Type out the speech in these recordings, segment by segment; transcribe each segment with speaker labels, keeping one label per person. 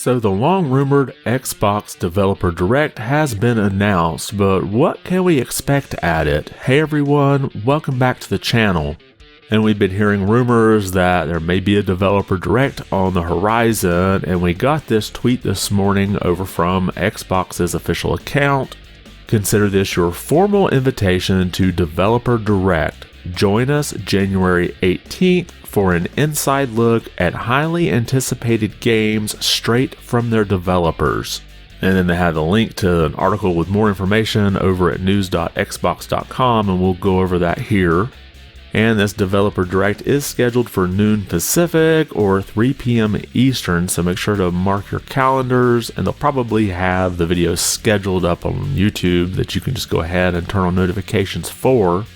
Speaker 1: So the long-rumored Xbox Developer Direct has been announced, but what can we expect at it? Hey everyone, welcome back to the channel. And we've been hearing rumors that there may be a Developer Direct on the horizon, and we got this tweet this morning over from Xbox's official account. Consider this your formal invitation to Developer Direct. Join us January 18th for an inside look at highly anticipated games straight from their developers. And then they have a link to an article with more information over at news.xbox.com, and we'll go over that here. And this Developer Direct is scheduled for noon Pacific or 3 p.m. Eastern, so make sure to mark your calendars, and they'll probably have the videos scheduled up on YouTube that you can just go ahead and turn on notifications for.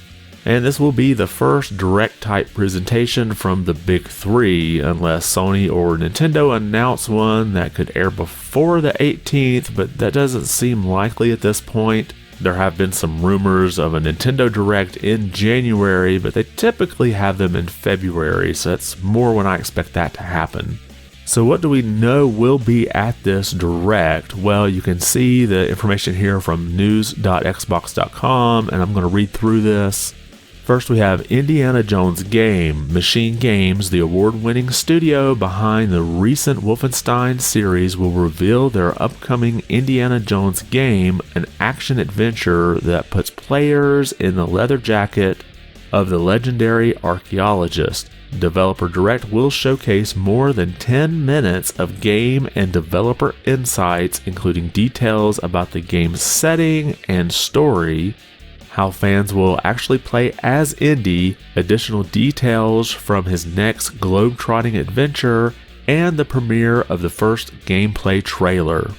Speaker 1: And this will be the first Direct type presentation from the big three, unless Sony or Nintendo announce one that could air before the 18th, but that doesn't seem likely at this point. There have been some rumors of a Nintendo Direct in January, but they typically have them in February, so that's more when I expect that to happen. So what do we know will be at this Direct? Well, you can see the information here from news.xbox.com, and I'm going to read through this. First, we have Indiana Jones Game. Machine Games, the award-winning studio behind the recent Wolfenstein series, will reveal their upcoming Indiana Jones game, an action-adventure that puts players in the leather jacket of the legendary archaeologist. Developer Direct will showcase more than 10 minutes of game and developer insights, including details about the game's setting and story, how fans will actually play as Indy, additional details from his next globe-trotting adventure, and the premiere of the first gameplay trailer.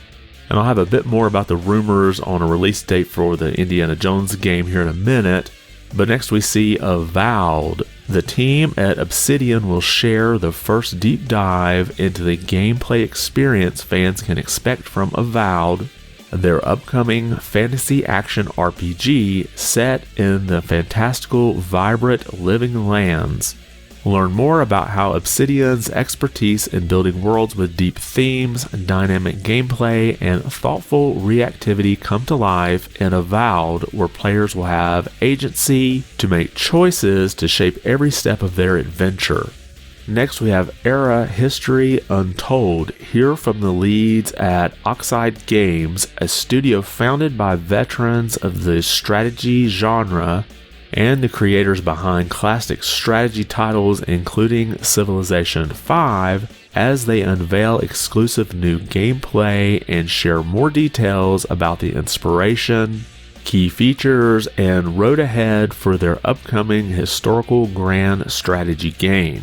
Speaker 1: And I'll have a bit more about the rumors on a release date for the Indiana Jones game here in a minute. But next we see Avowed. The team at Obsidian will share the first deep dive into the gameplay experience fans can expect from Avowed, their upcoming fantasy action RPG set in the fantastical, vibrant living lands. Learn more about how Obsidian's expertise in building worlds with deep themes, dynamic gameplay, and thoughtful reactivity come to life in Avowed, where players will have agency to make choices to shape every step of their adventure. Next, we have Era History Untold. Hear from the leads at Oxide Games, a studio founded by veterans of the strategy genre and the creators behind classic strategy titles including Civilization V, as they unveil exclusive new gameplay and share more details about the inspiration, key features, and road ahead for their upcoming historical grand strategy game.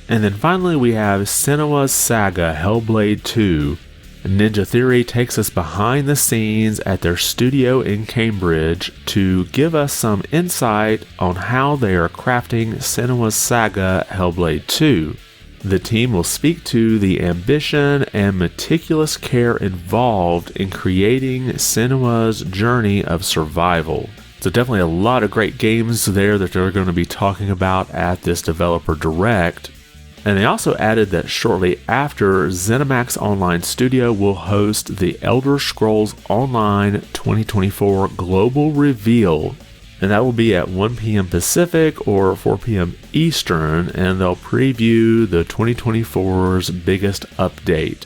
Speaker 1: And then finally we have Senua's Saga Hellblade 2. Ninja Theory takes us behind the scenes at their studio in Cambridge to give us some insight on how they are crafting Senua's Saga Hellblade 2. The team will speak to the ambition and meticulous care involved in creating Senua's journey of survival. So definitely a lot of great games there that they're going to be talking about at this Developer Direct. And they also added that shortly after, ZeniMax Online Studio will host the Elder Scrolls Online 2024 Global Reveal, and that will be at 1 p.m. Pacific or 4 p.m. Eastern, and they'll preview the 2024's biggest update.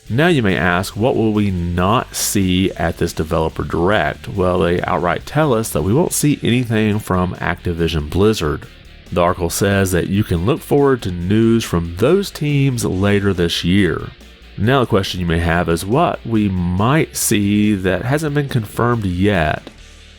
Speaker 1: Now you may ask, what will we not see at this Developer Direct? Well, they outright tell us that we won't see anything from Activision Blizzard. The article says that you can look forward to news from those teams later this year. Now the question you may have is what we might see that hasn't been confirmed yet.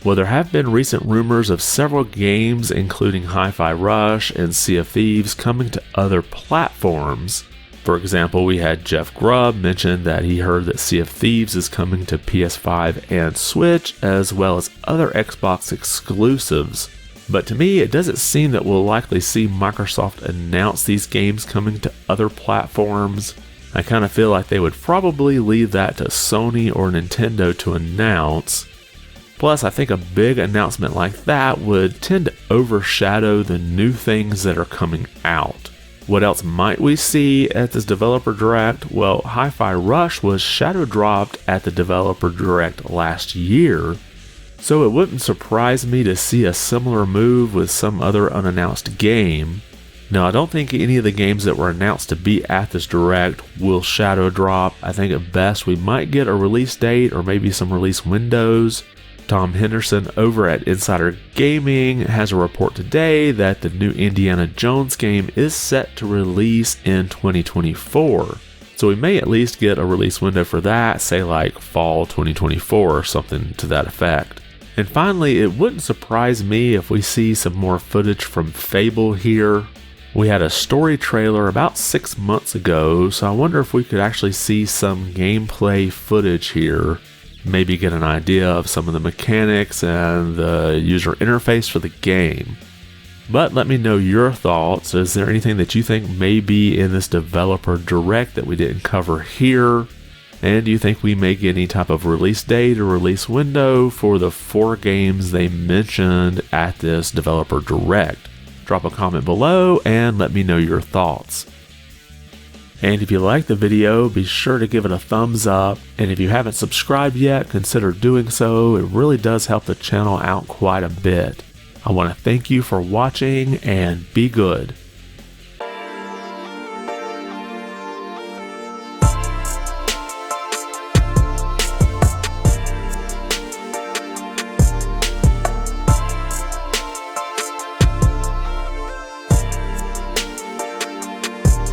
Speaker 1: Well, there have been recent rumors of several games, including Hi-Fi Rush and Sea of Thieves, coming to other platforms. For example, we had Jeff Grubb mention that he heard that Sea of Thieves is coming to PS5 and Switch, as well as other Xbox exclusives. But to me, it doesn't seem that we'll likely see Microsoft announce these games coming to other platforms. I kind of feel like they would probably leave that to Sony or Nintendo to announce. Plus, I think a big announcement like that would tend to overshadow the new things that are coming out. What else might we see at this Developer Direct? Well, Hi-Fi Rush was shadow dropped at the Developer Direct last year, so it wouldn't surprise me to see a similar move with some other unannounced game. Now, I don't think any of the games that were announced to be at this Direct will shadow drop. I think at best we might get a release date or maybe some release windows. Tom Henderson over at Insider Gaming has a report today that the new Indiana Jones game is set to release in 2024. So we may at least get a release window for that, say like fall 2024 or something to that effect. And finally, it wouldn't surprise me if we see some more footage from Fable here. We had a story trailer about 6 months ago, so I wonder if we could actually see some gameplay footage here. Maybe get an idea of some of the mechanics and the user interface for the game. But let me know your thoughts. Is there anything that you think may be in this Developer Direct that we didn't cover here? And do you think we may get any type of release date or release window for the 4 games they mentioned at this Developer Direct? Drop a comment below and let me know your thoughts. And if you liked the video, be sure to give it a thumbs up. And if you haven't subscribed yet, consider doing so. It really does help the channel out quite a bit. I want to thank you for watching and be good.